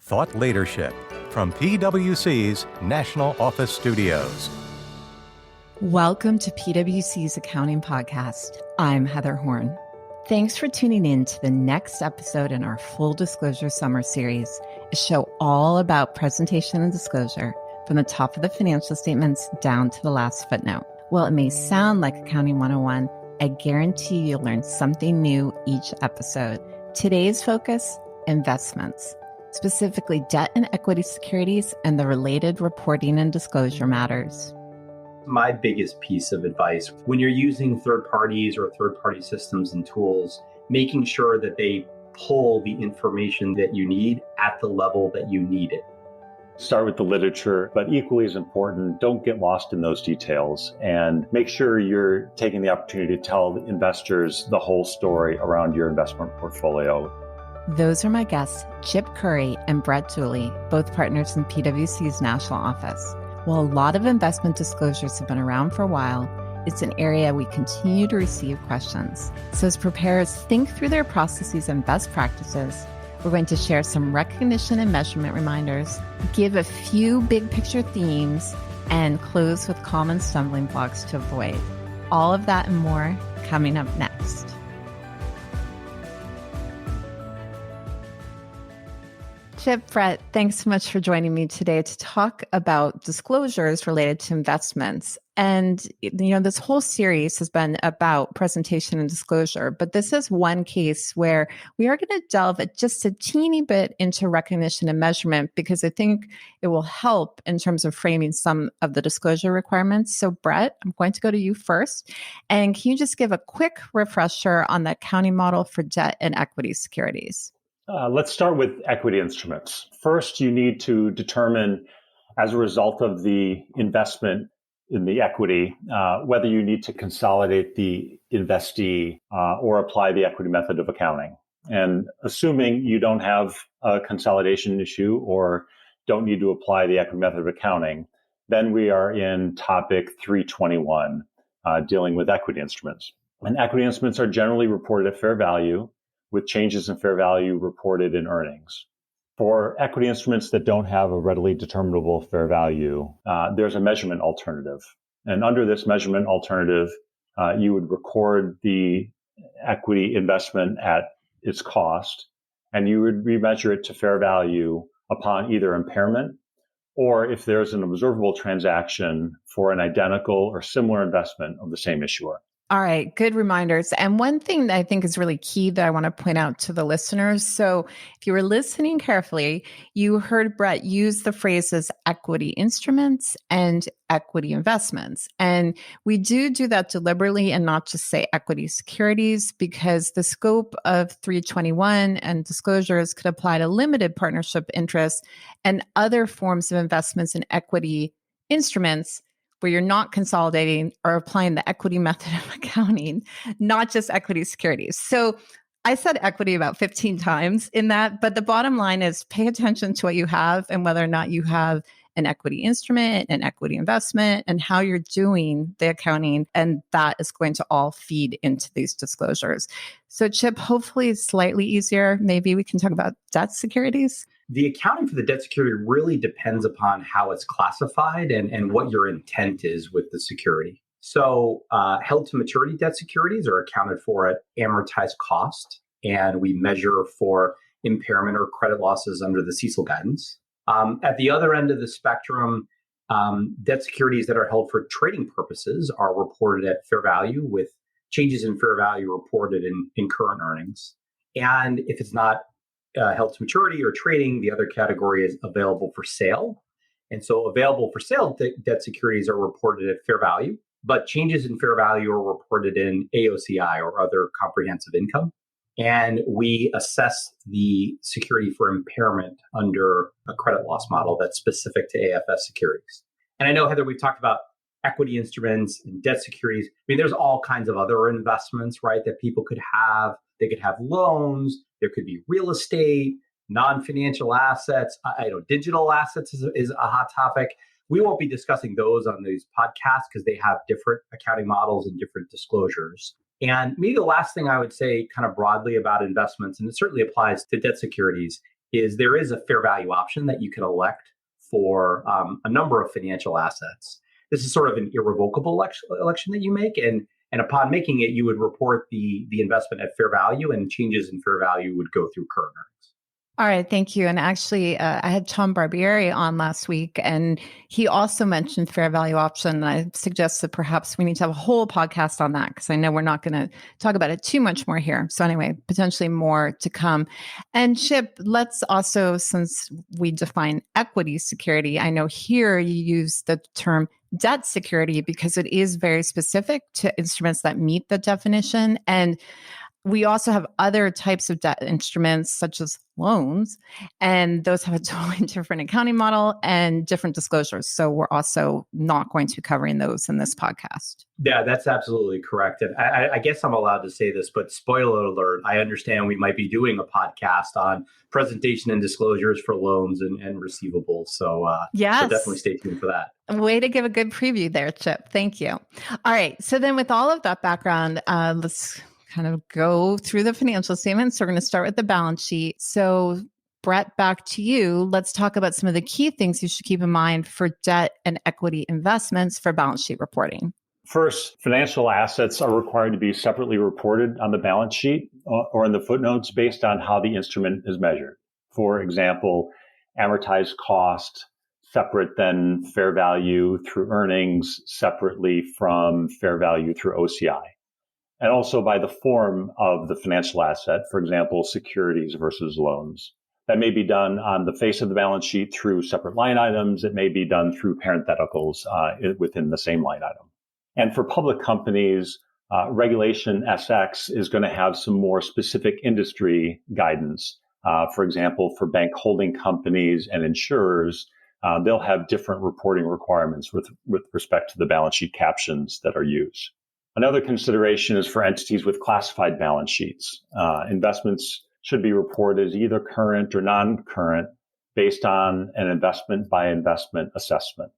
Thought Leadership from PwC's National Office Studios. Welcome to PwC's Accounting Podcast. I'm Heather Horn. Thanks for tuning in to the next episode in our Full Disclosure Summer Series, a show all about presentation and disclosure from the top of the financial statements down to the last footnote. While it may sound like Accounting 101, I guarantee you'll learn something new each episode. Today's focus, investments, specifically debt and equity securities and the related reporting and disclosure matters. My biggest piece of advice when you're using third parties or third-party systems and tools, making sure that they pull the information that you need at the level that you need it. Start with the literature, but equally as important, don't get lost in those details and make sure you're taking the opportunity to tell investors the whole story around your investment portfolio. Those are my guests, Chip Currie and Bret Dooley, both partners in PwC's National Office. While a lot of investment disclosures have been around for a while, it's an area we continue to receive questions. So as preparers think through their processes and best practices, we're going to share some recognition and measurement reminders, give a few big picture themes, and close with common stumbling blocks to avoid. All of that and more coming up next. Chip, Bret, thanks so much for joining me today to talk about disclosures related to investments. And, this whole series has been about presentation and disclosure, but this is one case where we are going to delve just a teeny bit into recognition and measurement because I think it will help in terms of framing some of the disclosure requirements. So, Bret, I'm going to go to you first. And can you just give a quick refresher on the accounting model for debt and equity securities? Let's start with equity instruments. First, you need to determine, as a result of the investment in the equity, whether you need to consolidate the investee or apply the equity method of accounting. And assuming you don't have a consolidation issue or don't need to apply the equity method of accounting, then we are in topic 321, dealing with equity instruments. And equity instruments are generally reported at fair value, with changes in fair value reported in earnings. For equity instruments that don't have a readily determinable fair value, there's a measurement alternative. And under this measurement alternative, you would record the equity investment at its cost, and you would remeasure it to fair value upon either impairment or if there's an observable transaction for an identical or similar investment of the same issuer. All right, good reminders. And one thing that I think is really key that I want to point out to the listeners. So if you were listening carefully, you heard Bret use the phrases equity instruments and equity investments. And we do that deliberately and not just say equity securities because the scope of 321 and disclosures could apply to limited partnership interests and other forms of investments in equity instruments where you're not consolidating or applying the equity method of accounting, not just equity securities. So I said equity about 15 times in that, but the bottom line is pay attention to what you have and whether or not you have an equity instrument, an equity investment, and how you're doing the accounting. And that is going to all feed into these disclosures. So Chip, hopefully it's slightly easier. Maybe we can talk about debt securities. The accounting for the debt security really depends upon how it's classified and what your intent is with the security. So held to maturity debt securities are accounted for at amortized cost, and we measure for impairment or credit losses under the CECL guidance. At the other end of the spectrum, debt securities that are held for trading purposes are reported at fair value with changes in fair value reported in current earnings. And if it's not held to maturity or trading, the other category is available for sale. And so available for sale debt securities are reported at fair value, but changes in fair value are reported in AOCI or other comprehensive income. And we assess the security for impairment under a credit loss model that's specific to AFS securities. And I know, Heather, we've talked about equity instruments and debt securities. I mean, there's all kinds of other investments, right, that people could have. They could have loans. There could be real estate, non-financial assets. Digital assets is a hot topic. We won't be discussing those on these podcasts because they have different accounting models and different disclosures. And maybe the last thing I would say kind of broadly about investments, and it certainly applies to debt securities, is there is a fair value option that you can elect for a number of financial assets. This is sort of an irrevocable election that you make, and upon making it, you would report the investment at fair value, and changes in fair value would go through current earnings. All right, thank you. And actually, I had Tom Barbieri on last week, and he also mentioned fair value option. And I suggested perhaps we need to have a whole podcast on that, because I know we're not going to talk about it too much more here. So anyway, potentially more to come. And Chip, let's also, since we define equity security, I know here you use the term debt security because it is very specific to instruments that meet the definition. And we also have other types of debt instruments, such as loans, and those have a totally different accounting model and different disclosures. So we're also not going to be covering those in this podcast. Yeah, that's absolutely correct. And I guess I'm allowed to say this, but spoiler alert, I understand we might be doing a podcast on presentation and disclosures for loans and receivables. So, yes. So definitely stay tuned for that. Way to give a good preview there, Chip. Thank you. All right. So then with all of that background, let's kind of go through the financial statements. So we're going to start with the balance sheet. So Bret, back to you. Let's talk about some of the key things you should keep in mind for debt and equity investments for balance sheet reporting. First, financial assets are required to be separately reported on the balance sheet or in the footnotes based on how the instrument is measured. For example, amortized cost separate than fair value through earnings, separately from fair value through OCI. And also by the form of the financial asset, for example, securities versus loans. That may be done on the face of the balance sheet through separate line items. It may be done through parentheticals within the same line item. And for public companies, Regulation SX is going to have some more specific industry guidance. For example, for bank holding companies and insurers, they'll have different reporting requirements with respect to the balance sheet captions that are used. Another consideration is for entities with classified balance sheets. Investments should be reported as either current or non-current based on an investment by investment assessment.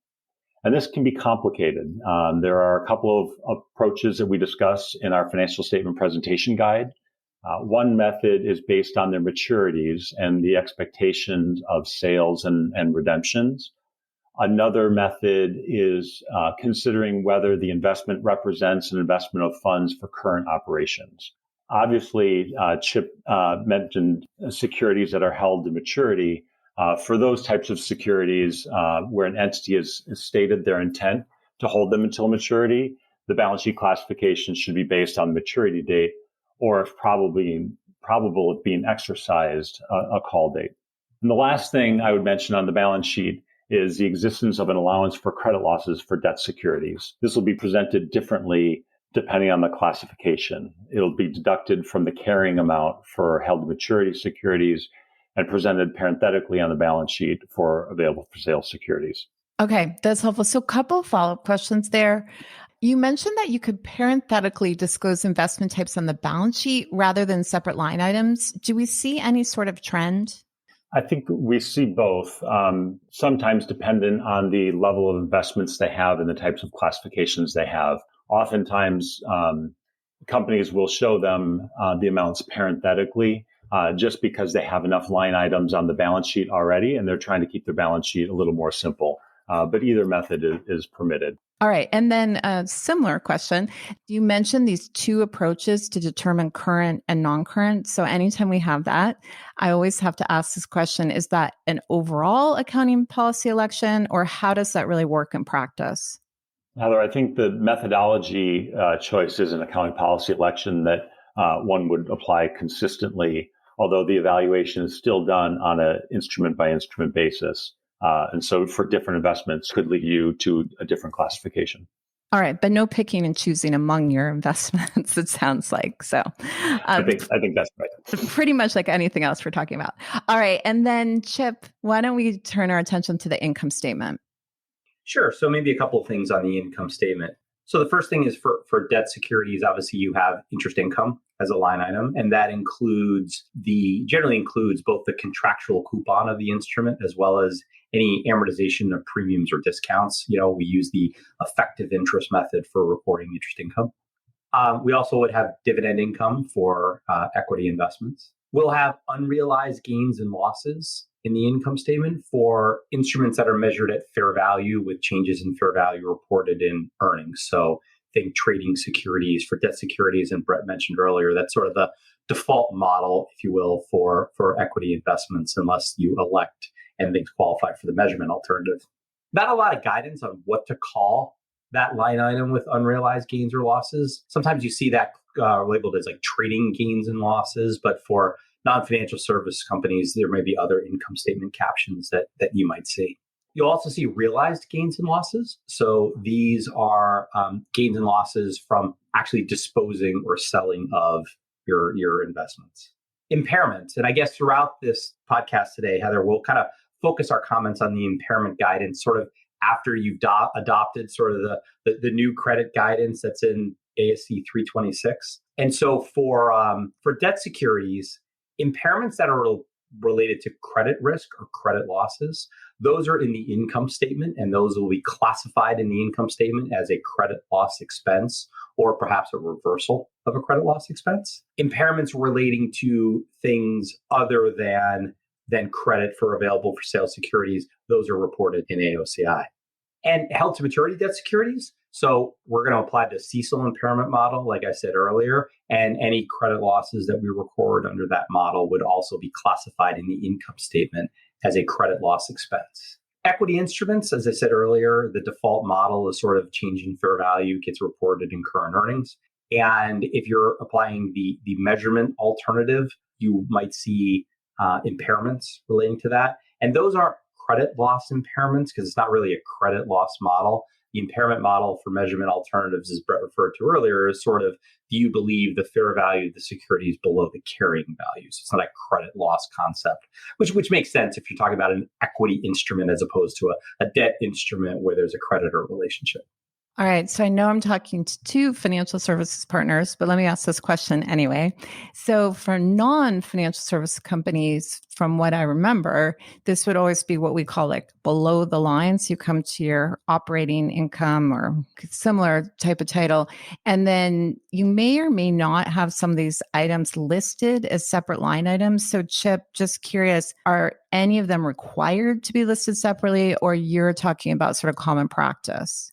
And this can be complicated. There are a couple of approaches that we discuss in our financial statement presentation guide. One method is based on their maturities and the expectations of sales and redemptions. Another method is considering whether the investment represents an investment of funds for current operations. Obviously, Chip mentioned securities that are held to maturity. For those types of securities where an entity has stated their intent to hold them until maturity, the balance sheet classification should be based on the maturity date, or if probable of being exercised, a call date. And the last thing I would mention on the balance sheet is the existence of an allowance for credit losses for debt securities. This will be presented differently depending on the classification. It'll be deducted from the carrying amount for held to maturity securities and presented parenthetically on the balance sheet for available for sale securities. Okay, that's helpful. So a couple of follow-up questions there. You mentioned that you could parenthetically disclose investment types on the balance sheet rather than separate line items. Do we see any sort of trend? I think we see both, sometimes dependent on the level of investments they have and the types of classifications they have. Oftentimes, companies will show them the amounts parenthetically just because they have enough line items on the balance sheet already, and they're trying to keep their balance sheet a little more simple. But either method is permitted. All right. And then a similar question. You mentioned these two approaches to determine current and non-current. So anytime we have that, I always have to ask this question, is that an overall accounting policy election, or how does that really work in practice? Heather, I think the methodology choice is an accounting policy election that one would apply consistently, although the evaluation is still done on an instrument by instrument basis. And so for different investments could lead you to a different classification. All right, but no picking and choosing among your investments, it sounds like. So I think that's right. Pretty much like anything else we're talking about. All right, and then Chip, why don't we turn our attention to the income statement? Sure. So maybe a couple of things on the income statement. So the first thing is for debt securities, obviously you have interest income as a line item, and that generally includes both the contractual coupon of the instrument as well as any amortization of premiums or discounts. We use the effective interest method for reporting interest income. We also would have dividend income for equity investments. We'll have unrealized gains and losses in the income statement for instruments that are measured at fair value with changes in fair value reported in earnings. So think trading securities for debt securities, and Bret mentioned earlier, that's sort of the default model, if you will, for equity investments, unless you elect and things qualify for the measurement alternative. Not a lot of guidance on what to call that line item with unrealized gains or losses. Sometimes you see that labeled as like trading gains and losses, but for non-financial service companies, there may be other income statement captions that you might see. You'll also see realized gains and losses. So these are gains and losses from actually disposing or selling of your investments. Impairments. And I guess throughout this podcast today, Heather, we'll kind of focus our comments on the impairment guidance sort of after you've adopted sort of the new credit guidance that's in ASC 326. And so for debt securities, impairments that are related to credit risk or credit losses, those are in the income statement, and those will be classified in the income statement as a credit loss expense or perhaps a reversal of a credit loss expense. Impairments relating to things other than credit for available for sale securities, those are reported in AOCI. And held to maturity debt securities, so we're going to apply the CECL impairment model, like I said earlier, and any credit losses that we record under that model would also be classified in the income statement as a credit loss expense. Equity instruments, as I said earlier, the default model is sort of change in fair value, gets reported in current earnings. And if you're applying the measurement alternative, you might see impairments relating to that. And those aren't credit loss impairments because it's not really a credit loss model. The impairment model for measurement alternatives, as Bret referred to earlier, is sort of, do you believe the fair value of the security is below the carrying value? So it's not a credit loss concept, which makes sense if you're talking about an equity instrument as opposed to a debt instrument where there's a creditor relationship. All right. So I know I'm talking to two financial services partners, but let me ask this question anyway. So for non-financial service companies, from what I remember, this would always be what we call like below the line. So you come to your operating income or similar type of title, and then you may or may not have some of these items listed as separate line items. So Chip, just curious, are any of them required to be listed separately, or you're talking about sort of common practice?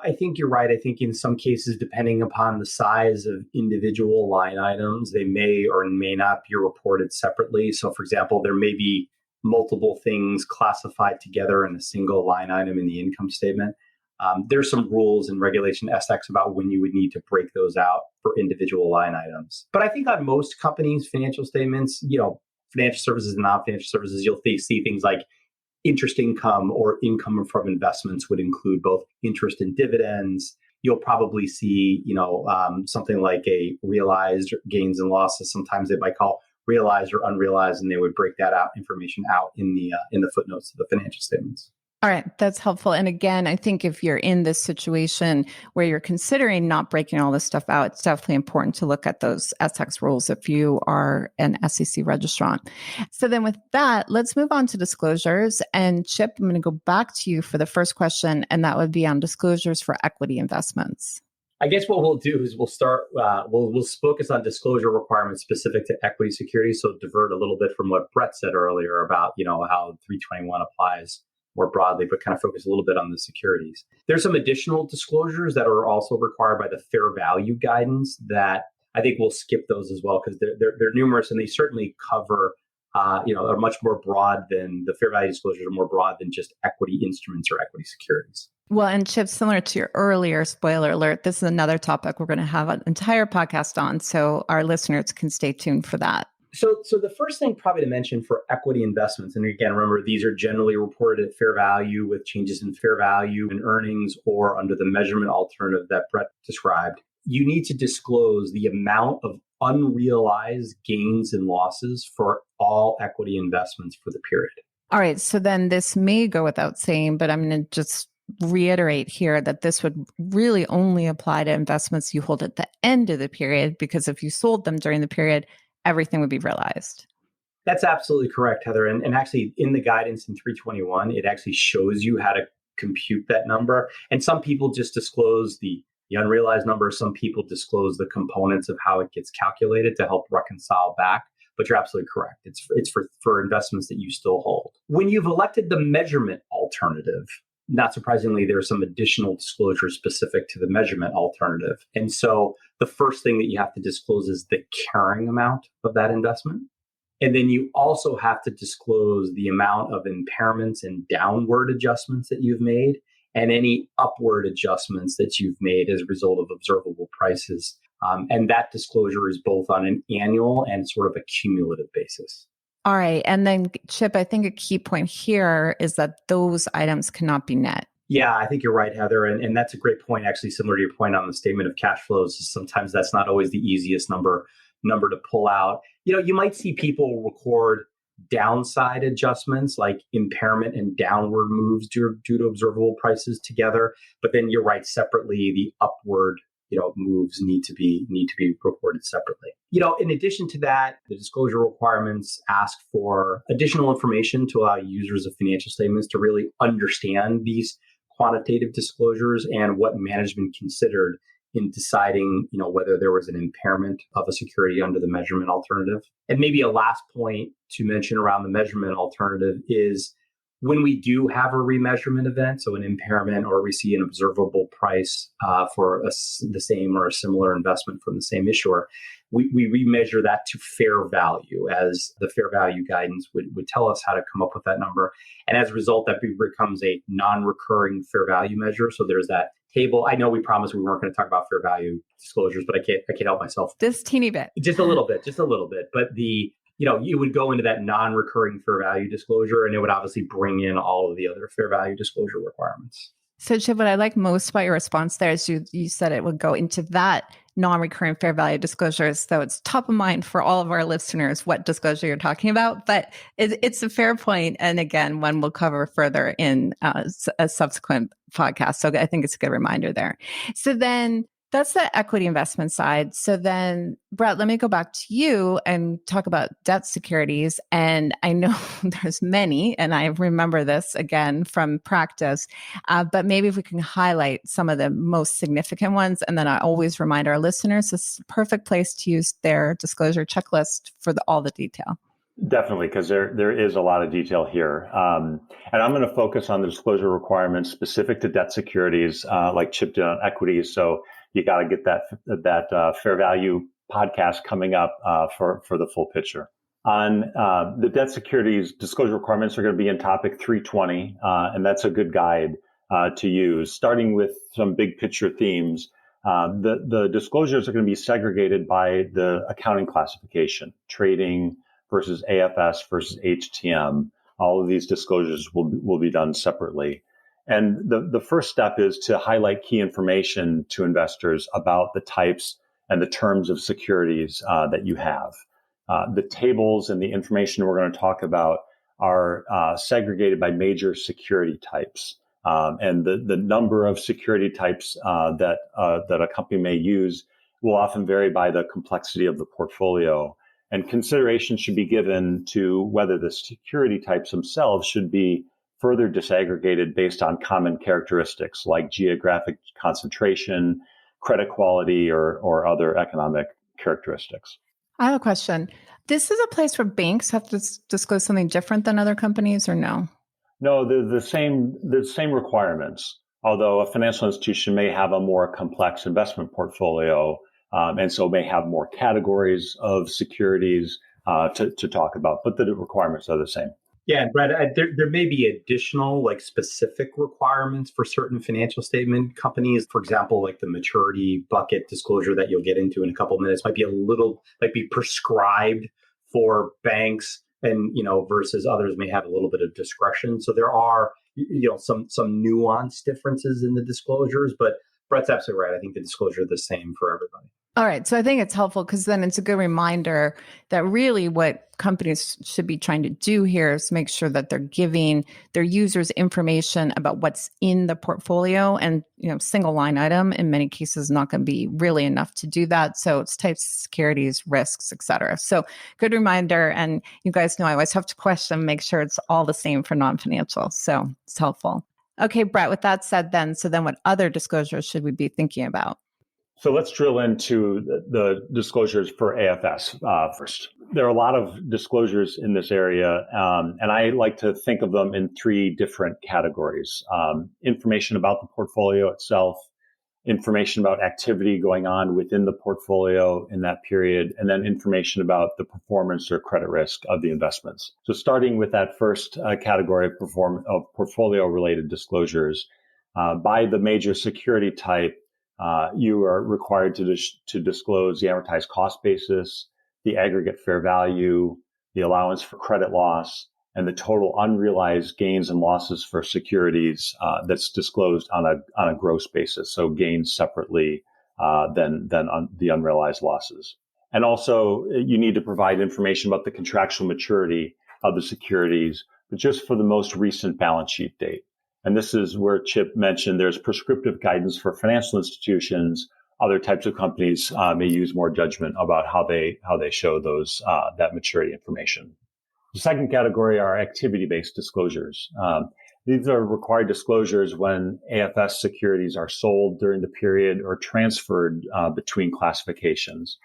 I think you're right. I think in some cases, depending upon the size of individual line items, they may or may not be reported separately. So, for example, there may be multiple things classified together in a single line item in the income statement. There's some rules in Regulation SX about when you would need to break those out for individual line items. But I think on most companies' financial statements, financial services and non-financial services, you'll see things like interest income or income from investments would include both interest and dividends. You'll probably see, something like a realized gains and losses. Sometimes they might call realized or unrealized, and they would break that information out in the footnotes of the financial statements. All right, that's helpful. And again, I think if you're in this situation where you're considering not breaking all this stuff out, it's definitely important to look at those SX rules if you are an SEC registrant. So then with that, let's move on to disclosures. And Chip, I'm going to go back to you for the first question, and that would be on disclosures for equity investments. I guess what we'll do is we'll start, we'll focus on disclosure requirements specific to equity securities. So divert a little bit from what Bret said earlier about, how 321 applies more broadly, but kind of focus a little bit on the securities. There's some additional disclosures that are also required by the fair value guidance that I think we'll skip those as well because they're numerous and they certainly cover, are much more broad than the fair value disclosures are more broad than just equity instruments or equity securities. Well, and Chip, similar to your earlier spoiler alert, this is another topic we're going to have an entire podcast on, so our listeners can stay tuned for that. So the first thing probably to mention for equity investments, and again, remember, these are generally reported at fair value with changes in fair value and earnings or under the measurement alternative that Bret described. You need to disclose the amount of unrealized gains and losses for all equity investments for the period. All right. So then this may go without saying, but I'm going to just reiterate here that this would really only apply to investments you hold at the end of the period, because if you sold them during the period, everything would be realized. That's absolutely correct, Heather. And actually in the guidance in 321, it actually shows you how to compute that number. And some people just disclose the unrealized number. Some people disclose the components of how it gets calculated to help reconcile back. but you're absolutely correct. It's for investments that you still hold. When you've elected the measurement alternative, not surprisingly, there's some additional disclosure specific to the measurement alternative. And so the first thing that you have to disclose is the carrying amount of that investment. And then you also have to disclose the amount of impairments and downward adjustments that you've made and any upward adjustments that you've made as a result of observable prices. And that disclosure is both on an annual and sort of a cumulative basis. All right. And then, Chip, I think a key point here is that those items cannot be net. Yeah, I think you're right, Heather. And that's a great point, actually, similar to your point on the statement of cash flows. Sometimes that's not always the easiest number to pull out. You might see people record downside adjustments like impairment and downward moves due to observable prices together. But then you're right, separately, the upward moves need to be reported separately. In addition to that, the disclosure requirements ask for additional information to allow users of financial statements to really understand these quantitative disclosures and what management considered in deciding, whether there was an impairment of a security under the measurement alternative. And maybe a last point to mention around the measurement alternative is when we do have a remeasurement event, so an impairment, or we see an observable price for the same or a similar investment from the same issuer, we remeasure that to fair value, as the fair value guidance would tell us how to come up with that number. And as a result, that becomes a non-recurring fair value measure. So there's that table. I know we promised we weren't going to talk about fair value disclosures, but I can't help myself. This teeny bit. Just a little bit. But you would go into that non-recurring fair value disclosure, and it would obviously bring in all of the other fair value disclosure requirements. So, Chip, what I like most about your response there is you said it would go into that non-recurring fair value disclosures. So it's top of mind for all of our listeners what disclosure you're talking about. But it's a fair point. And again, one we'll cover further in a subsequent podcast. So I think it's a good reminder there. So then that's the equity investment side. So then, Bret, let me go back to you and talk about debt securities. And I know there's many, and I remember this again from practice, but maybe if we can highlight some of the most significant ones. And then I always remind our listeners, this is a perfect place to use their disclosure checklist for all the detail. Definitely, because there is a lot of detail here. And I'm going to focus on the disclosure requirements specific to debt securities, like Chip did on equities. So you got to get that fair value podcast coming up for the full picture. On the debt securities, disclosure requirements are going to be in topic 320, and that's a good guide to use. Starting with some big picture themes, the disclosures are going to be segregated by the accounting classification, trading versus AFS versus HTM. All of these disclosures will be done separately. And the first step is to highlight key information to investors about the types and the terms of securities that you have. The tables and the information we're going to talk about are segregated by major security types. And the number of security types that a company may use will often vary by the complexity of the portfolio. And consideration should be given to whether the security types themselves should be further disaggregated based on common characteristics like geographic concentration, credit quality, or other economic characteristics. I have a question. This is a place where banks have to disclose something different than other companies, or no? No, the same requirements, although a financial institution may have a more complex investment portfolio, and so may have more categories of securities to talk about, but the requirements are the same. Yeah, and Bret, there may be additional specific requirements for certain financial statement companies. For example, like the maturity bucket disclosure that you'll get into in a couple of minutes might be prescribed for banks, and versus others may have a little bit of discretion. So there are some nuanced differences in the disclosures, but Bret's absolutely right. I think the disclosure is the same for everybody. All right. So I think it's helpful because then it's a good reminder that really what companies should be trying to do here is make sure that they're giving their users information about what's in the portfolio, and single line item in many cases is not going to be really enough to do that. So it's types of securities, risks, et cetera. So good reminder. And you guys know I always have to question, make sure it's all the same for non-financial. So it's helpful. Okay, Bret, with that said then what other disclosures should we be thinking about? So let's drill into the disclosures for AFS first. There are a lot of disclosures in this area, and I like to think of them in three different categories. Information about the portfolio itself, information about activity going on within the portfolio in that period, and then information about the performance or credit risk of the investments. So starting with that first category of portfolio-related disclosures, by the major security type, you are required to disclose the amortized cost basis, the aggregate fair value, the allowance for credit loss, and the total unrealized gains and losses for securities that's disclosed on a gross basis. So gains separately than the unrealized losses. And also, you need to provide information about the contractual maturity of the securities, but just for the most recent balance sheet date. And this is where Chip mentioned there's prescriptive guidance for financial institutions. Other types of companies may use more judgment about how they show those that maturity information. The second category are activity-based disclosures. These are required disclosures when AFS securities are sold during the period or transferred between classifications.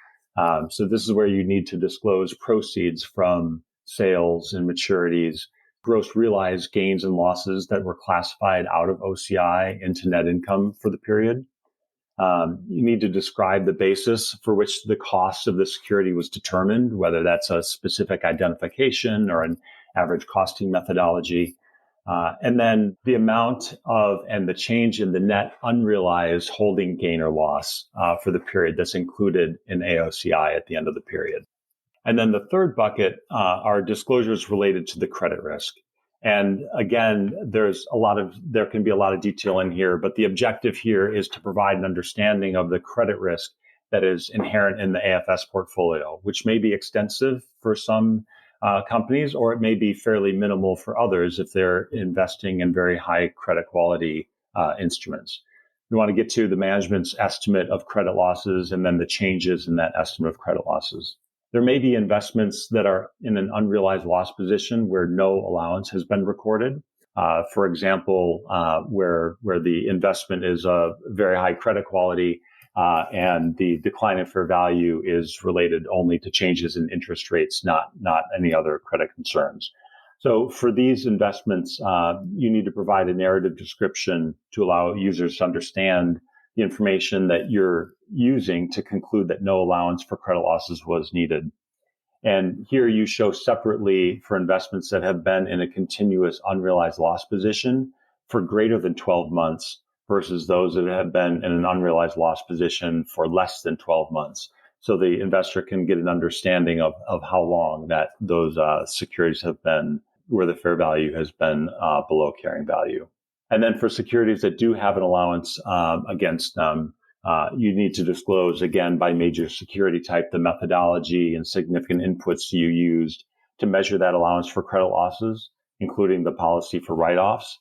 So this is where you need to disclose proceeds from sales and maturities, gross realized gains and losses that were classified out of OCI into net income for the period. You need to describe the basis for which the cost of the security was determined, whether that's a specific identification or an average costing methodology. And then the amount of and the change in the net unrealized holding gain or loss for the period that's included in AOCI at the end of the period. And then the third bucket are disclosures related to the credit risk. And again, there can be a lot of detail in here, but the objective here is to provide an understanding of the credit risk that is inherent in the AFS portfolio, which may be extensive for some companies, or it may be fairly minimal for others if they're investing in very high credit quality instruments. We want to get to the management's estimate of credit losses and then the changes in that estimate of credit losses. There may be investments that are in an unrealized loss position where no allowance has been recorded. For example, where the investment is a very high credit quality and the decline in fair value is related only to changes in interest rates, not any other credit concerns. So for these investments, you need to provide a narrative description to allow users to understand the information that you're using to conclude that no allowance for credit losses was needed. And here you show separately for investments that have been in a continuous unrealized loss position for greater than 12 months versus those that have been in an unrealized loss position for less than 12 months. So the investor can get an understanding of how long that those securities have been, where the fair value has been below carrying value. And then for securities that do have an allowance against them, you need to disclose, again, by major security type, the methodology and significant inputs you used to measure that allowance for credit losses, including the policy for write-offs,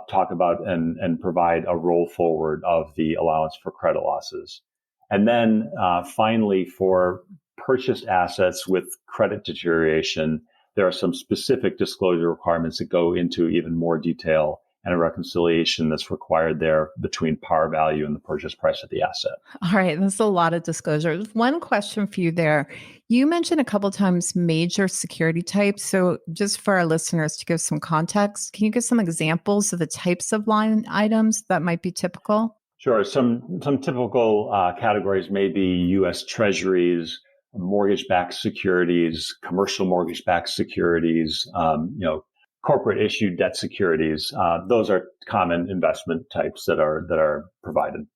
talk about and provide a roll forward of the allowance for credit losses. And then finally, for purchased assets with credit deterioration, there are some specific disclosure requirements that go into even more detail and a reconciliation that's required there between par value and the purchase price of the asset. All right, that's a lot of disclosures. One question for you there. You mentioned a couple of times major security types. So just for our listeners to give some context, can you give some examples of the types of line items that might be typical? Sure. Some typical categories may be U.S. Treasuries, mortgage-backed securities, commercial mortgage-backed securities, corporate issued debt securities. Those are common investment types that are provided.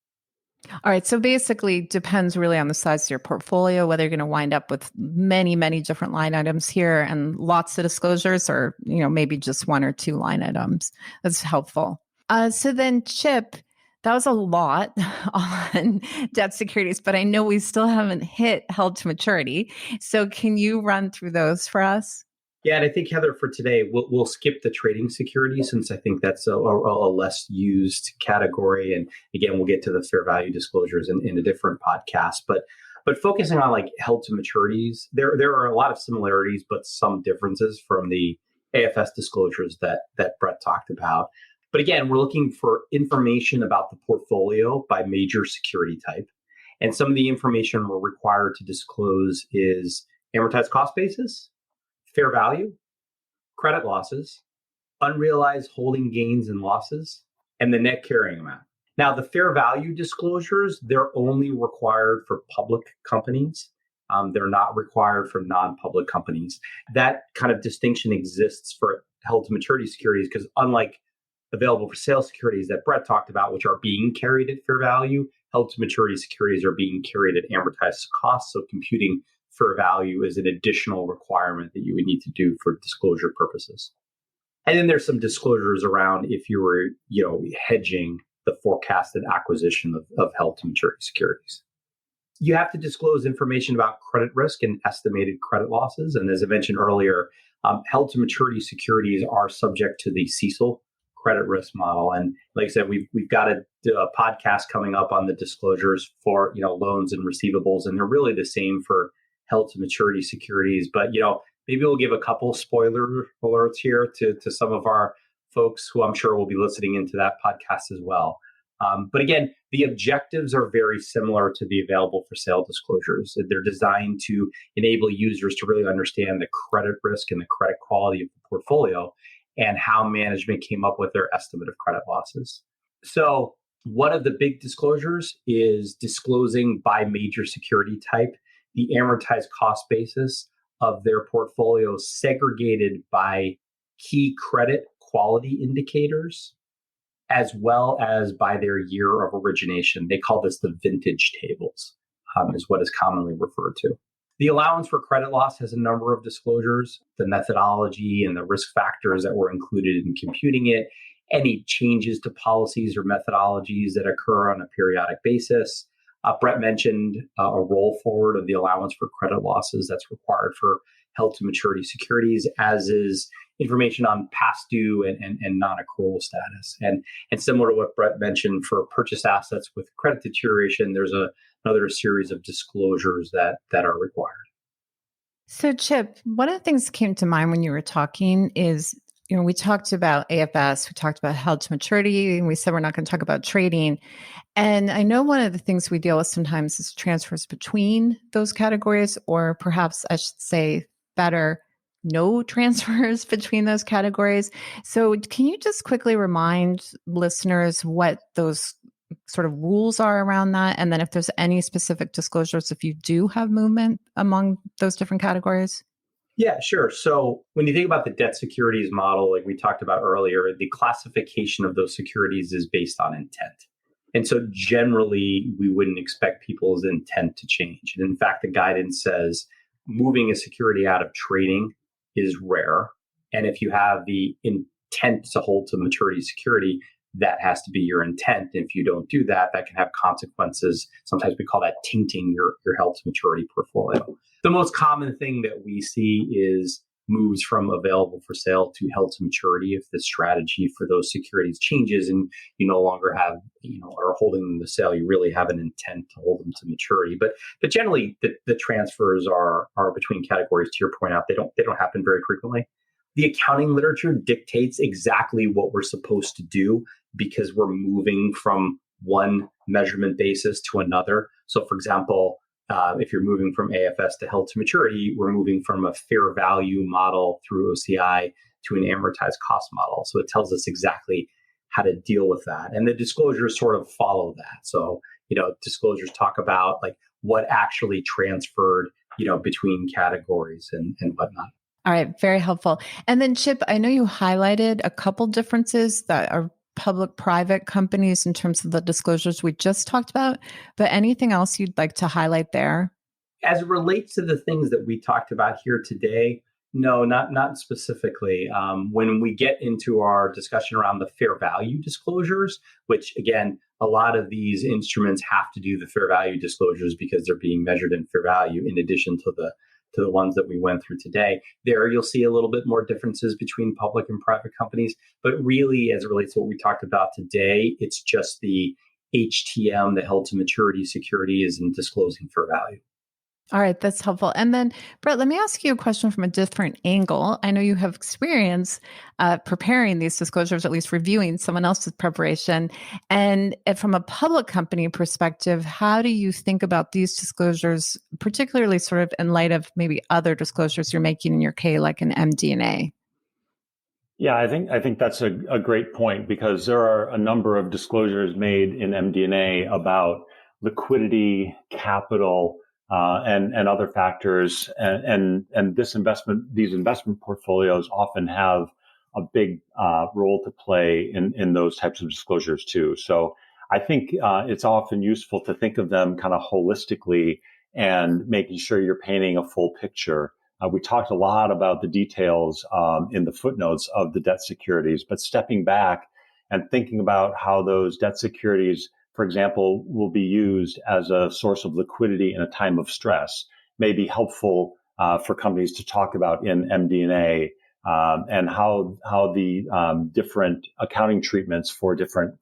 All right. So basically depends really on the size of your portfolio, whether you're going to wind up with many, many different line items here and lots of disclosures or, maybe just one or two line items. That's helpful. So then Chip, that was a lot on debt securities, but I know we still haven't hit held to maturity. So can you run through those for us? Yeah, and I think, Heather, for today, we'll skip the trading securities since I think that's a less used category. And again, we'll get to the fair value disclosures in a different podcast. But focusing on held to maturities, there are a lot of similarities, but some differences from the AFS disclosures that Bret talked about. But again, we're looking for information about the portfolio by major security type. And some of the information we're required to disclose is amortized cost basis, fair value, credit losses, unrealized holding gains and losses, and the net carrying amount. Now, the fair value disclosures, they're only required for public companies. They're not required for non-public companies. That kind of distinction exists for held to maturity securities because unlike available for sale securities that Bret talked about, which are being carried at fair value, held to maturity securities are being carried at amortized cost. So computing fair value is an additional requirement that you would need to do for disclosure purposes. And then there's some disclosures around if you were, hedging the forecasted acquisition of held to maturity securities. You have to disclose information about credit risk and estimated credit losses. And as I mentioned earlier, held to maturity securities are subject to the CECL credit risk model. And like I said, we've got a podcast coming up on the disclosures for loans and receivables, and they're really the same for held to maturity securities. But maybe we'll give a couple spoiler alerts here to some of our folks who I'm sure will be listening into that podcast as well. But again, the objectives are very similar to the available for sale disclosures. They're designed to enable users to really understand the credit risk and the credit quality of the portfolio and how management came up with their estimate of credit losses. So one of the big disclosures is disclosing by major security type the amortized cost basis of their portfolio segregated by key credit quality indicators, as well as by their year of origination. They call this the vintage tables, is what is commonly referred to. The allowance for credit loss has a number of disclosures, the methodology and the risk factors that were included in computing it, any changes to policies or methodologies that occur on a periodic basis. Bret mentioned a roll forward of the allowance for credit losses that's required for held to maturity securities, as is information on past due and non-accrual status. And similar to what Bret mentioned for purchase assets with credit deterioration, there's another series of disclosures that are required. So Chip, one of the things that came to mind when you were talking is, we talked about AFS, we talked about held to maturity, and we said we're not going to talk about trading. And I know one of the things we deal with sometimes is transfers between those categories, or perhaps I should say better, no transfers between those categories. So can you just quickly remind listeners what those sort of rules are around that? And then if there's any specific disclosures, if you do have movement among those different categories? Yeah, sure. So when you think about the debt securities model, like we talked about earlier, the classification of those securities is based on intent. And so generally, we wouldn't expect people's intent to change. And in fact, the guidance says moving a security out of trading is rare. And if you have the intent to hold to maturity security, that has to be your intent. And if you don't do that, that can have consequences. Sometimes we call that tainting your held to maturity portfolio. The most common thing that we see is moves from available for sale to held to maturity if the strategy for those securities changes and you no longer have, are holding them to sale, you really have an intent to hold them to maturity. But generally the transfers are between categories. To your point out, they don't happen very frequently. The accounting literature dictates exactly what we're supposed to do because we're moving from one measurement basis to another. So for example, if you're moving from AFS to held to maturity, we're moving from a fair value model through OCI to an amortized cost model. So it tells us exactly how to deal with that. And the disclosures sort of follow that. So, disclosures talk about like what actually transferred, between categories and whatnot. All right, very helpful. And then Chip, I know you highlighted a couple differences that are public-private companies in terms of the disclosures we just talked about, but anything else you'd like to highlight there? As it relates to the things that we talked about here today, no, not specifically. When we get into our discussion around the fair value disclosures, which again, a lot of these instruments have to do the fair value disclosures because they're being measured in fair value in addition to the ones that we went through today. There, you'll see a little bit more differences between public and private companies. But really, as it relates to what we talked about today, it's just the HTM, the held to maturity securities, and disclosing fair value. All right, that's helpful. And then, Bret, let me ask you a question from a different angle. I know you have experience preparing these disclosures, at least reviewing someone else's preparation. And from a public company perspective, how do you think about these disclosures, particularly sort of in light of maybe other disclosures you're making in your K, like an MD&A? Yeah, I think that's a great point, because there are a number of disclosures made in MD&A about liquidity, capital, and other factors, and these investment portfolios often have a big role to play in those types of disclosures too. So I think it's often useful to think of them kind of holistically and making sure you're painting a full picture. We talked a lot about the details in the footnotes of the debt securities, but stepping back and thinking about how those debt securities, for example, will be used as a source of liquidity in a time of stress may be helpful for companies to talk about in MD&A, and how the different accounting treatments for different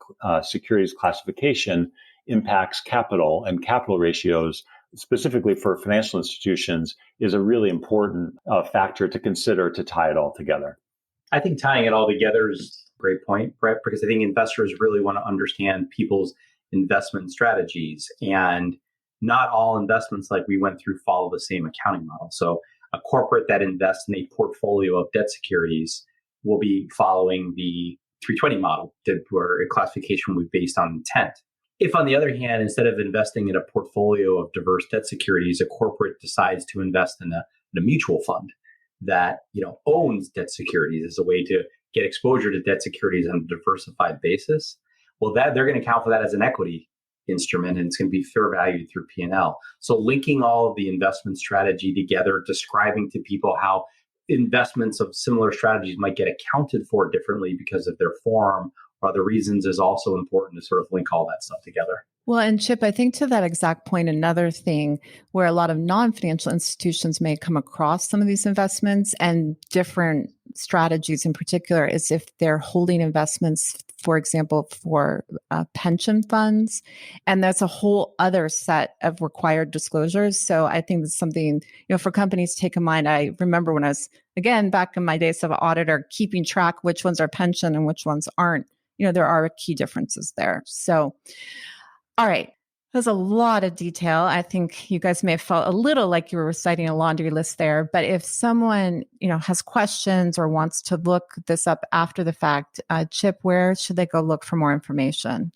securities classification impacts capital and capital ratios, specifically for financial institutions, is a really important factor to consider to tie it all together. I think tying it all together is a great point, Bret, because I think investors really want to understand people's investment strategies. And not all investments, like we went through, follow the same accounting model. So a corporate that invests in a portfolio of debt securities will be following the 320 model, where a classification will be based on intent. If, on the other hand, instead of investing in a portfolio of diverse debt securities, a corporate decides to invest in a mutual fund that owns debt securities as a way to get exposure to debt securities on a diversified basis, well, that they're going to account for that as an equity instrument, and it's going to be fair valued through P&L. So linking all of the investment strategy together, describing to people how investments of similar strategies might get accounted for differently because of their form or other reasons, is also important to sort of link all that stuff together. Well, and Chip, I think to that exact point, another thing where a lot of non-financial institutions may come across some of these investments and different strategies in particular is if they're holding investments, for example, for pension funds. And that's a whole other set of required disclosures. So I think that's something, for companies to take in mind. I remember when I was, again, back in my days of an auditor, keeping track which ones are pension and which ones aren't. There are key differences there. So, all right. There's a lot of detail. I think you guys may have felt a little like you were reciting a laundry list there, but if someone, has questions or wants to look this up after the fact, Chip, where should they go look for more information?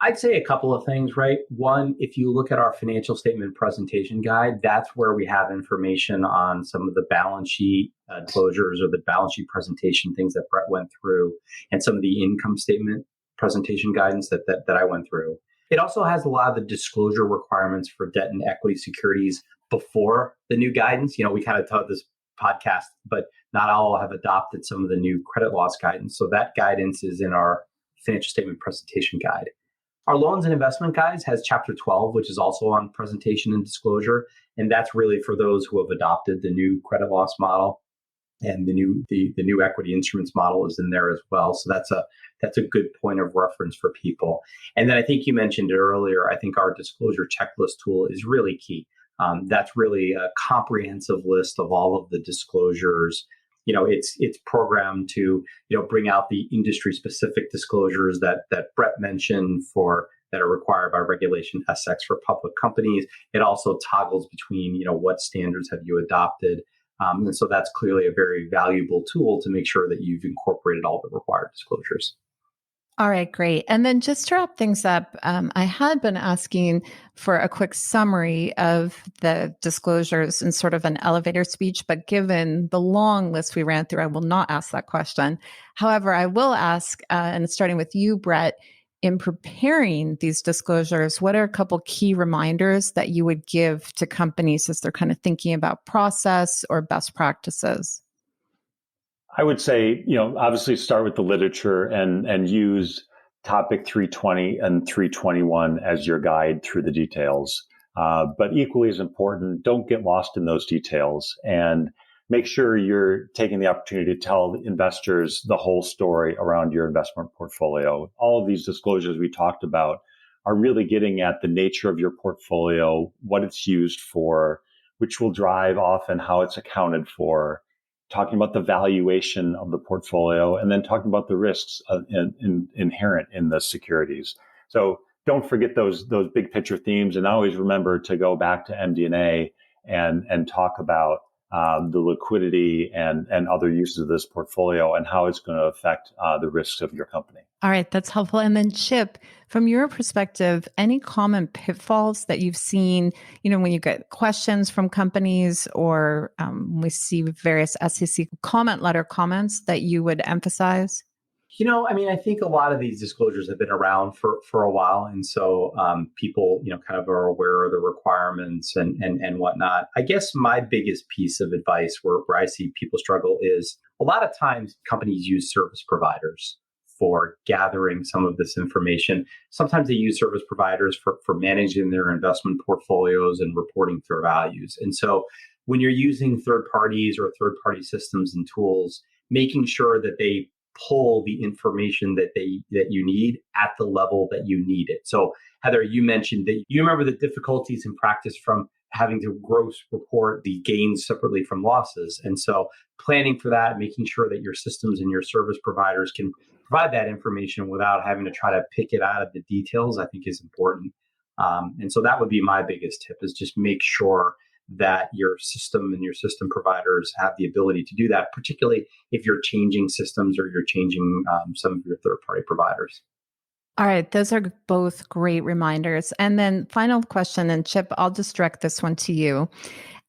I'd say a couple of things, right? One, if you look at our financial statement presentation guide, that's where we have information on some of the balance sheet disclosures or the balance sheet presentation things that Bret went through, and some of the income statement presentation guidance that I went through. It also has a lot of the disclosure requirements for debt and equity securities before the new guidance. We kind of taught this podcast, but not all have adopted some of the new credit loss guidance. So that guidance is in our financial statement presentation guide. Our loans and investment guides has chapter 12, which is also on presentation and disclosure. And that's really for those who have adopted the new credit loss model, and the new equity instruments model is in there as well. So that's a good point of reference for people. And then I think you mentioned it earlier, I think our disclosure checklist tool is really key. That's really a comprehensive list of all of the disclosures. It's programmed to bring out the industry specific disclosures that Bret mentioned that are required by Regulation SX for public companies. It also toggles between what standards have you adopted. And so that's clearly a very valuable tool to make sure that you've incorporated all the required disclosures. All right, great. And then just to wrap things up, I had been asking for a quick summary of the disclosures in sort of an elevator speech, but given the long list we ran through, I will not ask that question. However, I will ask, and starting with you, Bret, in preparing these disclosures, what are a couple key reminders that you would give to companies as they're kind of thinking about process or best practices? I would say, obviously start with the literature and use topic 320 and 321 as your guide through the details. But equally as important, don't get lost in those details, and make sure you're taking the opportunity to tell investors the whole story around your investment portfolio. All of these disclosures we talked about are really getting at the nature of your portfolio, what it's used for. which will drive often how it's accounted for, talking about the valuation of the portfolio, and then talking about the risks inherent in the securities. So don't forget those big picture themes, and always remember to go back to MD&A and talk about the liquidity and other uses of this portfolio and how it's going to affect the risks of your company. All right, that's helpful. And then Chip, from your perspective, any common pitfalls that you've seen, when you get questions from companies or we see various SEC comment letter comments that you would emphasize? I think a lot of these disclosures have been around for a while. And so people, kind of are aware of the requirements and whatnot. I guess my biggest piece of advice where I see people struggle is a lot of times companies use service providers for gathering some of this information. Sometimes they use service providers for managing their investment portfolios and reporting fair values. And so when you're using third parties or third-party systems and tools, making sure that they pull the information that you need at the level that you need it. So Heather, you mentioned that you remember the difficulties in practice from having to gross report the gains separately from losses. And so planning for that, making sure that your systems and your service providers can provide that information without having to try to pick it out of the details, I think is important. And so that would be my biggest tip, is just make sure that your system and your system providers have the ability to do that, particularly if you're changing systems or you're changing some of your third-party providers. All right, those are both great reminders. And then final question, and Chip, I'll just direct this one to you.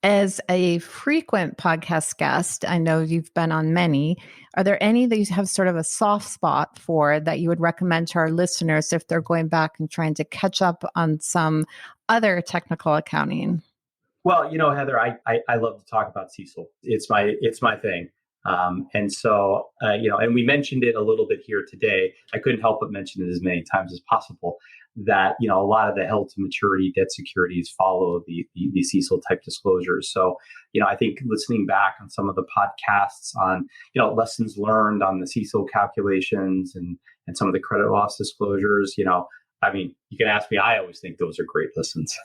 As a frequent podcast guest, I know you've been on many. Are there any that you have sort of a soft spot for that you would recommend to our listeners if they're going back and trying to catch up on some other technical accounting? Well, Heather, I love to talk about CECL. It's my thing. And so, and we mentioned it a little bit here today. I couldn't help but mention it as many times as possible that, a lot of the held to maturity debt securities follow the CECL type disclosures. So, I think listening back on some of the podcasts on, lessons learned on the CECL calculations and some of the credit loss disclosures, you can ask me, I always think those are great listens.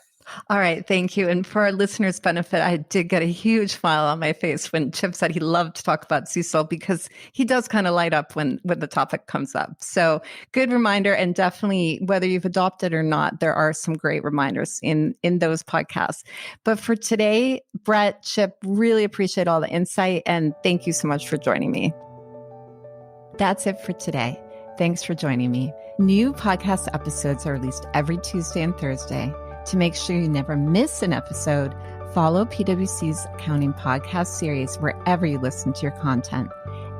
All right. Thank you. And for our listeners' benefit, I did get a huge smile on my face when Chip said he loved to talk about CECL, because he does kind of light up when the topic comes up. So good reminder. And definitely, whether you've adopted or not, there are some great reminders in those podcasts. But for today, Bret, Chip, really appreciate all the insight. And thank you so much for joining me. That's it for today. Thanks for joining me. New podcast episodes are released every Tuesday and Thursday. To make sure you never miss an episode, follow PwC's Accounting Podcast series wherever you listen to your content.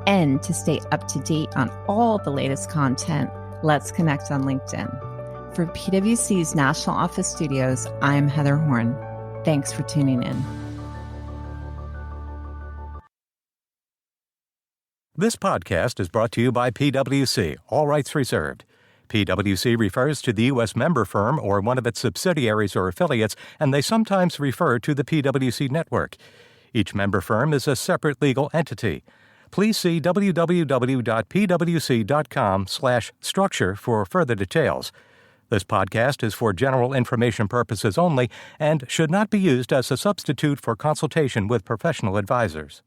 And to stay up to date on all the latest content, let's connect on LinkedIn. For PwC's National Office Studios, I'm Heather Horn. Thanks for tuning in. This podcast is brought to you by PwC, all rights reserved. PwC refers to the U.S. member firm or one of its subsidiaries or affiliates, and they sometimes refer to the PwC network. Each member firm is a separate legal entity. Please see www.pwc.com/structure for further details. This podcast is for general information purposes only and should not be used as a substitute for consultation with professional advisors.